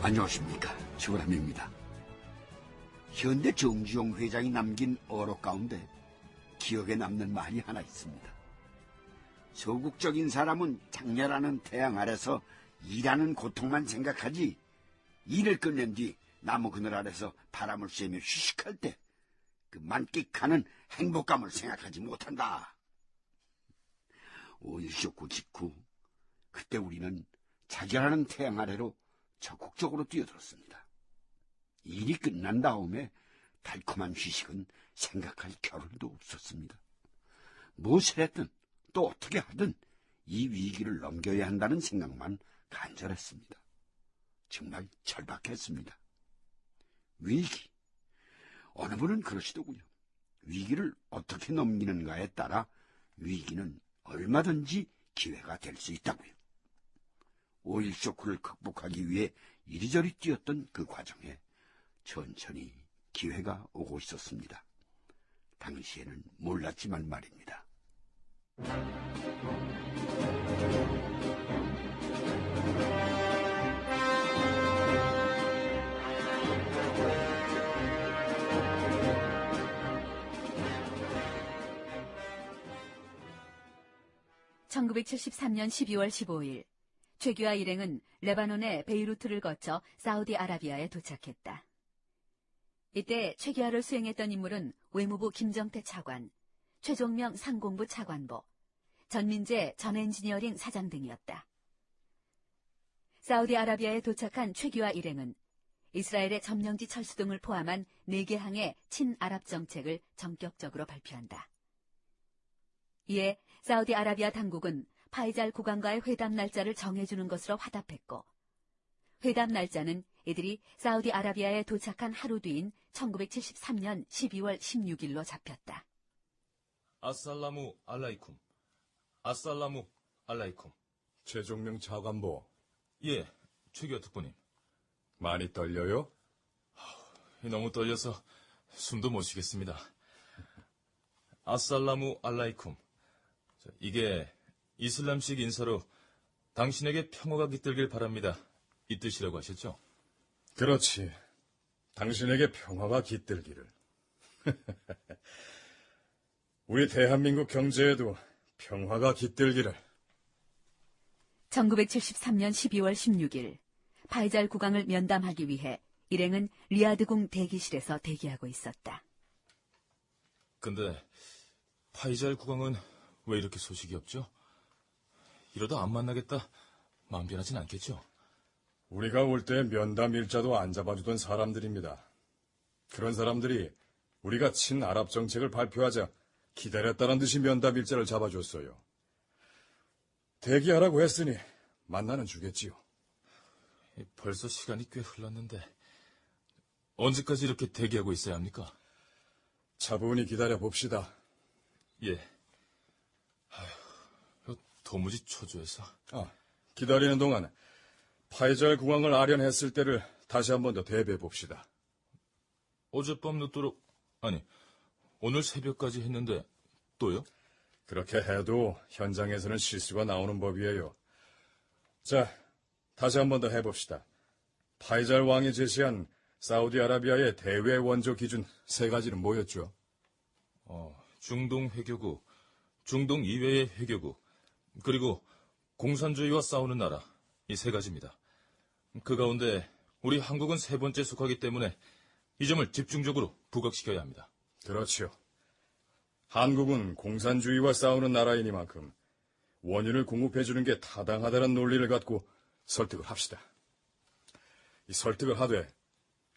안녕하십니까. 주원함입니다. 현대 정주영 회장이 남긴 어록 가운데 기억에 남는 말이 하나 있습니다. 소극적인 사람은 장렬하는 태양 아래서 일하는 고통만 생각하지, 일을 끝낸 뒤 나무 그늘 아래서 바람을 쐬며 휴식할 때 그 만끽하는 행복감을 생각하지 못한다. 5.1 쇼크 직후 그때 우리는 자결하는 태양 아래로 적극적으로 뛰어들었습니다. 일이 끝난 다음에 달콤한 휴식은 생각할 겨를도 없었습니다. 무엇을 했든 또 어떻게 하든 이 위기를 넘겨야 한다는 생각만 간절했습니다. 정말 절박했습니다. 위기. 어느 분은 그러시더군요. 위기를 어떻게 넘기는가에 따라 위기는 얼마든지 기회가 될 수 있다고요. 5.1 쇼크를 극복하기 위해 이리저리 뛰었던 그 과정에 천천히 기회가 오고 있었습니다. 당시에는 몰랐지만 말입니다. 1973년 12월 15일, 최규하 일행은 레바논의 베이루트를 거쳐 사우디아라비아에 도착했다. 이때 최규하를 수행했던 인물은 외무부 김정태 차관, 최종명 상공부 차관보, 전민재 전 엔지니어링 사장 등이었다. 사우디아라비아에 도착한 최규하 일행은 이스라엘의 점령지 철수 등을 포함한 4개 항의 친아랍 정책을 전격적으로 발표한다. 이에 사우디아라비아 당국은 파이잘 국왕과의 회담 날짜를 정해주는 것으로 화답했고, 회담 날짜는 이들이 사우디아라비아에 도착한 하루 뒤인 1973년 12월 16일로 잡혔다. 아살라무 알라이쿰. 아살라무 알라이쿰. 최종명 차관보. 예, 최규하 특보님. 많이 떨려요? 너무 떨려서 숨도 못 쉬겠습니다. 아살라무 알라이쿰. 이게 이슬람식 인사로 당신에게 평화가 깃들길 바랍니다. 이 뜻이라고 하셨죠? 그렇지. 당신에게 평화가 깃들기를. 우리 대한민국 경제에도 평화가 깃들기를. 1973년 12월 16일, 파이잘 국왕을 면담하기 위해 일행은 리야드궁 대기실에서 대기하고 있었다. 근데 파이잘 국왕은 왜 이렇게 소식이 없죠? 이러다 안 만나겠다 마음 변하진 않겠죠? 우리가 올 때 면담 일자도 안 잡아주던 사람들입니다. 그런 사람들이 우리가 친아랍 정책을 발표하자 기다렸다는 듯이 면담 일자를 잡아줬어요. 대기하라고 했으니 만나는 주겠지요. 벌써 시간이 꽤 흘렀는데 언제까지 이렇게 대기하고 있어야 합니까? 차분히 기다려봅시다. 예. 도무지 초조해서. 기다리는 동안 파이잘 국왕을 아련했을 때를 다시 한 번 더 대비해봅시다. 어젯밤 늦도록, 아니, 오늘 새벽까지 했는데 또요? 그렇게 해도 현장에서는 실수가 나오는 법이에요. 자, 다시 한 번 더 해봅시다. 파이잘 왕이 제시한 사우디아라비아의 대외 원조 기준 3가지는 뭐였죠? 중동 회교국, 중동 이외의 회교국, 그리고 공산주의와 싸우는 나라, 이 3가지입니다. 그 가운데 우리 한국은 3번째 속하기 때문에 이 점을 집중적으로 부각시켜야 합니다. 그렇죠. 한국은 공산주의와 싸우는 나라이니만큼 원유를 공급해주는 게 타당하다는 논리를 갖고 설득을 합시다. 이 설득을 하되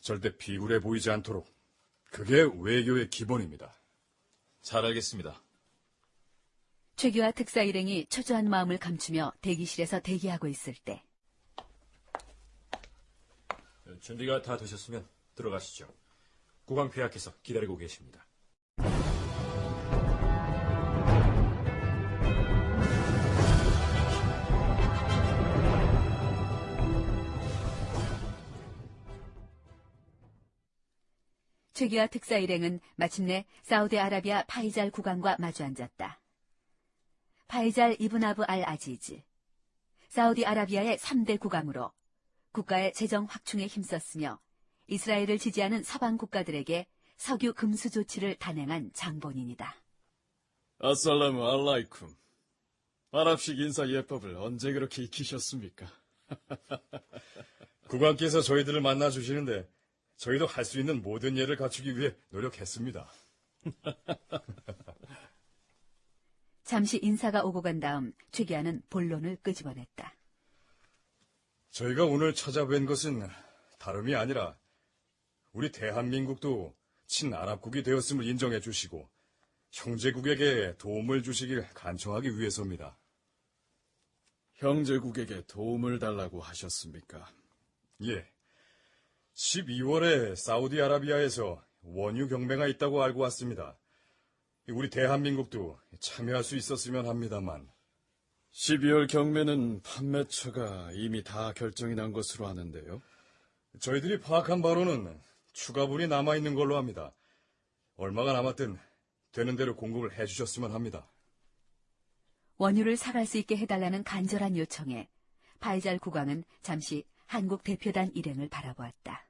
절대 비굴해 보이지 않도록, 그게 외교의 기본입니다. 잘 알겠습니다. 최규하 특사 일행이 초조한 마음을 감추며 대기실에서 대기하고 있을 때, 준비가 다 되셨으면 들어가시죠. 국왕 폐하께서 기다리고 계십니다. 최규하 특사 일행은 마침내 사우디아라비아 파이잘 국왕과 마주 앉았다. 파이잘 이븐 아브 알 아지즈, 사우디아라비아의 3대 국왕으로 국가의 재정 확충에 힘썼으며 이스라엘을 지지하는 서방 국가들에게 석유 금수 조치를 단행한 장본인이다. 아살라무 알라이쿰. 아랍식 인사 예법을 언제 그렇게 익히셨습니까? 국왕께서 저희들을 만나주시는데 저희도 할 수 있는 모든 예를 갖추기 위해 노력했습니다. 잠시 인사가 오고 간 다음 최기하는 본론을 끄집어냈다. 저희가 오늘 찾아뵌 것은 다름이 아니라 우리 대한민국도 친아랍국이 되었음을 인정해 주시고 형제국에게 도움을 주시길 간청하기 위해서입니다. 형제국에게 도움을 달라고 하셨습니까? 예. 12월에 사우디아라비아에서 원유 경매가 있다고 알고 왔습니다. 우리 대한민국도 참여할 수 있었으면 합니다만. 12월 경매는 판매처가 이미 다 결정이 난 것으로 아는데요. 저희들이 파악한 바로는 추가분이 남아있는 걸로 합니다. 얼마가 남았든 되는 대로 공급을 해주셨으면 합니다. 원유를 사갈 수 있게 해달라는 간절한 요청에 파이잘 국왕은 잠시 한국 대표단 일행을 바라보았다.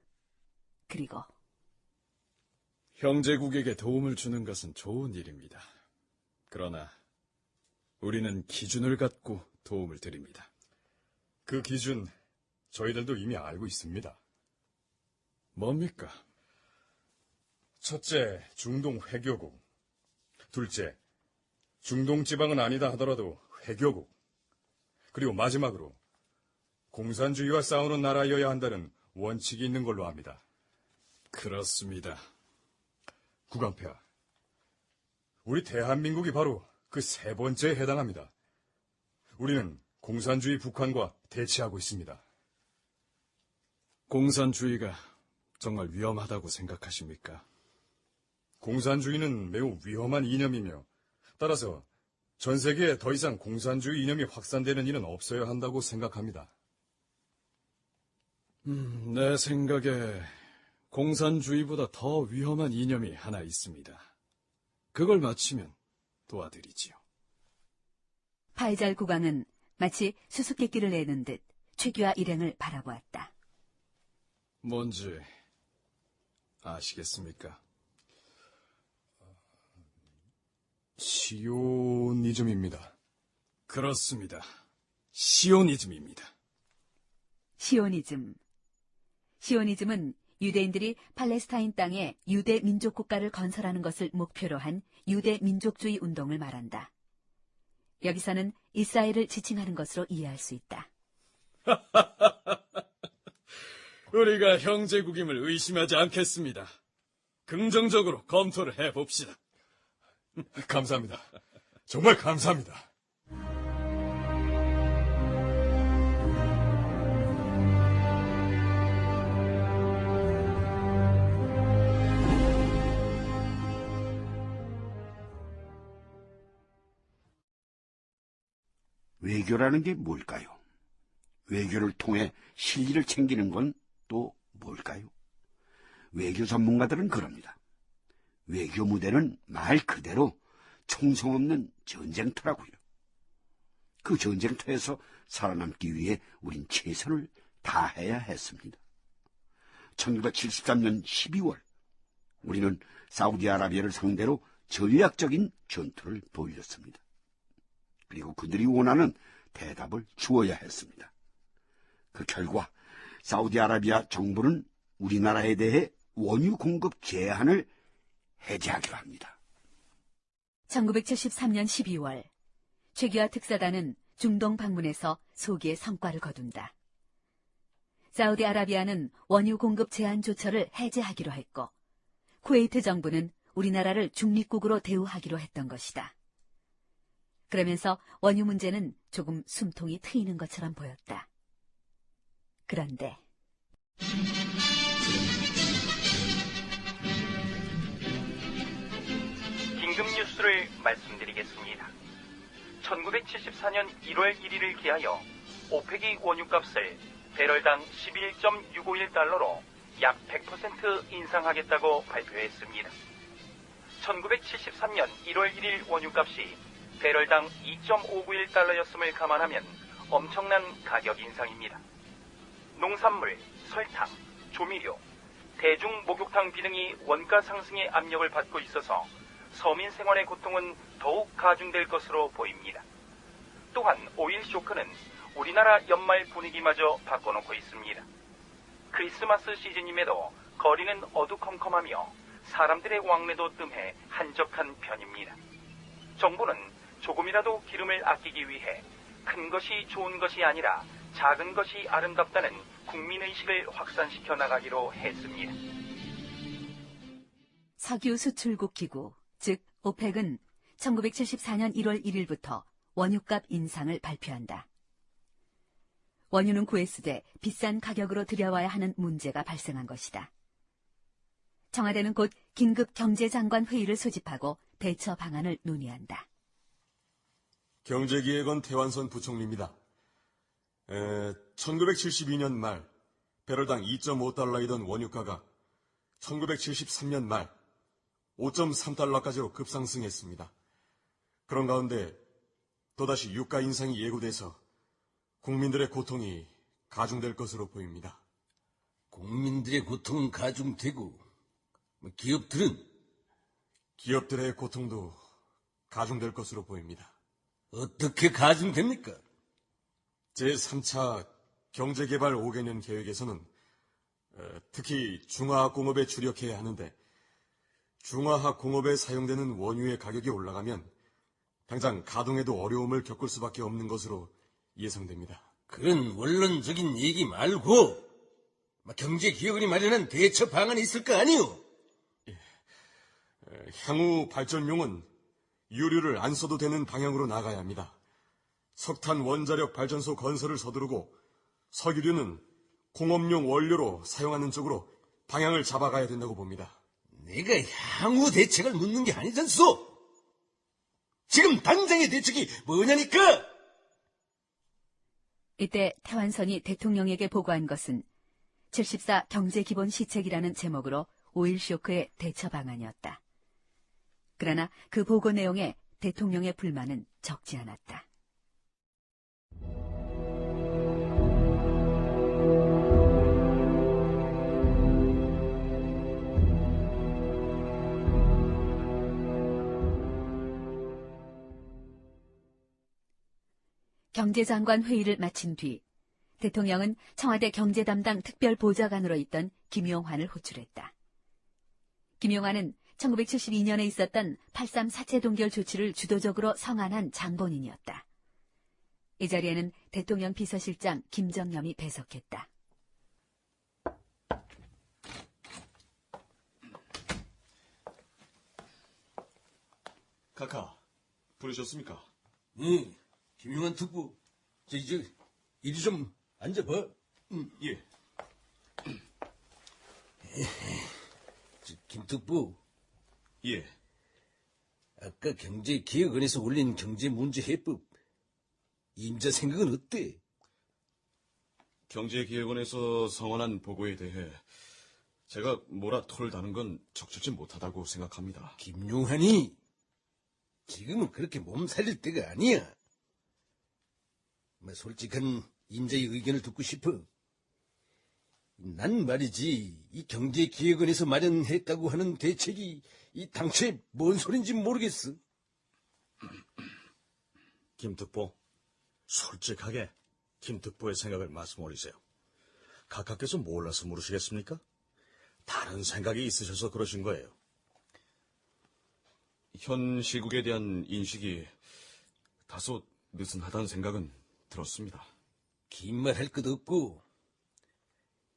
그리고 형제국에게 도움을 주는 것은 좋은 일입니다. 그러나 우리는 기준을 갖고 도움을 드립니다. 그 기준 저희들도 이미 알고 있습니다. 뭡니까? 첫째, 중동 회교국. 둘째, 중동 지방은 아니다 하더라도 회교국. 그리고 마지막으로 공산주의와 싸우는 나라여야 한다는 원칙이 있는 걸로 압니다. 그렇습니다. 국왕폐하, 우리 대한민국이 바로 그 세 번째에 해당합니다. 우리는 공산주의 북한과 대치하고 있습니다. 공산주의가 정말 위험하다고 생각하십니까? 공산주의는 매우 위험한 이념이며 따라서 전 세계에 더 이상 공산주의 이념이 확산되는 일은 없어야 한다고 생각합니다. 내 생각에 공산주의보다 더 위험한 이념이 하나 있습니다. 그걸 맞히면 도와드리지요. 파이잘 국왕은 마치 수수께끼를 내는 듯 최규하 일행을 바라보았다. 뭔지 아시겠습니까? 시오니즘입니다. 그렇습니다. 시오니즘입니다. 시오니즘. 시오니즘은 유대인들이 팔레스타인 땅에 유대 민족 국가를 건설하는 것을 목표로 한 유대 민족주의 운동을 말한다. 여기서는 이스라엘을 지칭하는 것으로 이해할 수 있다. 우리가 형제국임을 의심하지 않겠습니다. 긍정적으로 검토를 해봅시다. 감사합니다. 정말 감사합니다. 외교라는 게 뭘까요? 외교를 통해 실리를 챙기는 건 또 뭘까요? 외교 전문가들은 그럽니다. 외교 무대는 말 그대로 총성 없는 전쟁터라고요. 그 전쟁터에서 살아남기 위해 우린 최선을 다해야 했습니다. 1973년 12월 우리는 사우디아라비아를 상대로 전략적인 전투를 벌였습니다. 그리고 그들이 원하는 대답을 주어야 했습니다. 그 결과 사우디아라비아 정부는 우리나라에 대해 원유 공급 제한을 해제하기로 합니다. 1973년 12월 최규하 특사단은 중동 방문해서 소기의 성과를 거둔다. 사우디아라비아는 원유 공급 제한 조처를 해제하기로 했고 쿠웨이트 정부는 우리나라를 중립국으로 대우하기로 했던 것이다. 그러면서 원유 문제는 조금 숨통이 트이는 것처럼 보였다. 그런데 긴급 뉴스를 말씀드리겠습니다. 1974년 1월 1일을 기하여 오펙이 원유값을 배럴당 11.651달러로 약 100% 인상하겠다고 발표했습니다. 1973년 1월 1일 원유값이 배럴당 2.591달러였음을 감안하면 엄청난 가격 인상입니다. 농산물, 설탕, 조미료, 대중 목욕탕 비등이 원가 상승의 압력을 받고 있어서 서민 생활의 고통은 더욱 가중될 것으로 보입니다. 또한 오일 쇼크는 우리나라 연말 분위기마저 바꿔놓고 있습니다. 크리스마스 시즌임에도 거리는 어두컴컴하며 사람들의 왕래도 뜸해 한적한 편입니다. 정부는 조금이라도 기름을 아끼기 위해 큰 것이 좋은 것이 아니라 작은 것이 아름답다는 국민의식을 확산시켜 나가기로 했습니다. 석유 수출국 기구, 즉 오펙은 1974년 1월 1일부터 원유값 인상을 발표한다. 원유는 구했으되 비싼 가격으로 들여와야 하는 문제가 발생한 것이다. 청와대는 곧 긴급 경제장관 회의를 소집하고 대처 방안을 논의한다. 경제기획원 태완선 부총리입니다. 1972년 말 배럴당 2.5달러이던 원유가가 1973년 말 5.3달러까지로 급상승했습니다. 그런 가운데 또다시 유가 인상이 예고돼서 국민들의 고통이 가중될 것으로 보입니다. 국민들의 고통은 가중되고 기업들의 고통도 가중될 것으로 보입니다. 어떻게 가중됩니까? 제3차 경제개발 5개년 계획에서는 특히 중화학 공업에 주력해야 하는데 중화학 공업에 사용되는 원유의 가격이 올라가면 당장 가동에도 어려움을 겪을 수밖에 없는 것으로 예상됩니다. 그런 원론적인 얘기 말고 경제기획원이 마련한 대처 방안이 있을 거 아니오? 향후 발전용은 유류를 안 써도 되는 방향으로 나가야 합니다. 석탄 원자력 발전소 건설을 서두르고 석유류는 공업용 원료로 사용하는 쪽으로 방향을 잡아가야 된다고 봅니다. 내가 향후 대책을 묻는 게 아니잖소. 지금 당장의 대책이 뭐냐니까. 이때 태완선이 대통령에게 보고한 것은 74 경제기본시책이라는 제목으로 오일 쇼크의 대처 방안이었다. 그러나 그 보고 내용에 대통령의 불만은 적지 않았다. 경제장관 회의를 마친 뒤 대통령은 청와대 경제담당 특별보좌관으로 있던 김용환을 호출했다. 김용환은 1972년에 있었던 8.3 사채 동결 조치를 주도적으로 성안한 장본인이었다. 이 자리에는 대통령 비서실장 김정념이 배석했다. 카카, 부르셨습니까? 응, 김용환 특보. 이리 좀 앉아봐. 예. 김 특보. 예. 아까 경제기획원에서 올린 경제문제해법. 임자 생각은 어때? 경제기획원에서 성원한 보고에 대해 제가 뭐라 토를 다는 건 적절치 못하다고 생각합니다. 김용환이 지금은 그렇게 몸 살릴 때가 아니야. 솔직한 임자의 의견을 듣고 싶어. 난 말이지, 이 경제기획원에서 마련했다고 하는 대책이 이 당초에 뭔 소린지 모르겠어. 김특보, 솔직하게 김특보의 생각을 말씀 올리세요. 각하께서 몰라서 물으시겠습니까? 다른 생각이 있으셔서 그러신 거예요. 현 시국에 대한 인식이 다소 느슨하다는 생각은 들었습니다. 긴 말 할 것 없고,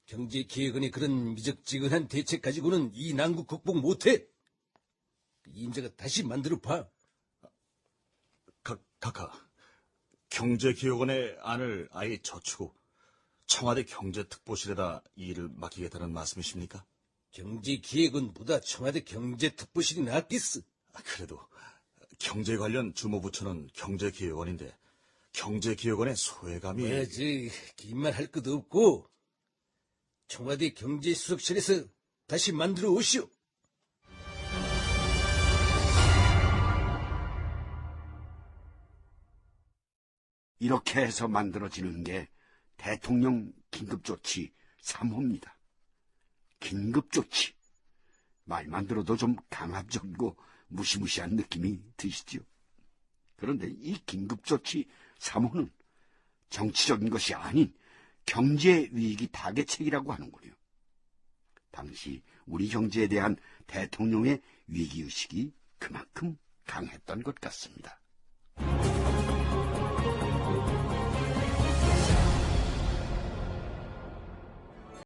경제기획원의 그런 미적지근한 대책 가지고는 이 난국 극복 못해. 임자가 다시 만들어봐. 각하, 경제기획원의 안을 아예 젖히고 청와대 경제특보실에다 이 일을 맡기겠다는 말씀이십니까? 경제기획원보다 청와대 경제특보실이 낫겠어. 그래도 경제 관련 주무부처는 경제기획원인데 경제기획원의 소외감이... 긴 말 할 것도 없고 청와대 경제수석실에서 다시 만들어 오시오. 이렇게 해서 만들어지는 게 대통령 긴급조치 3호입니다. 긴급조치. 말만 들어도 좀 강압적이고 무시무시한 느낌이 드시죠? 그런데 이 긴급조치 3호는 정치적인 것이 아닌 경제위기 타개책이라고 하는군요. 당시 우리 경제에 대한 대통령의 위기의식이 그만큼 강했던 것 같습니다.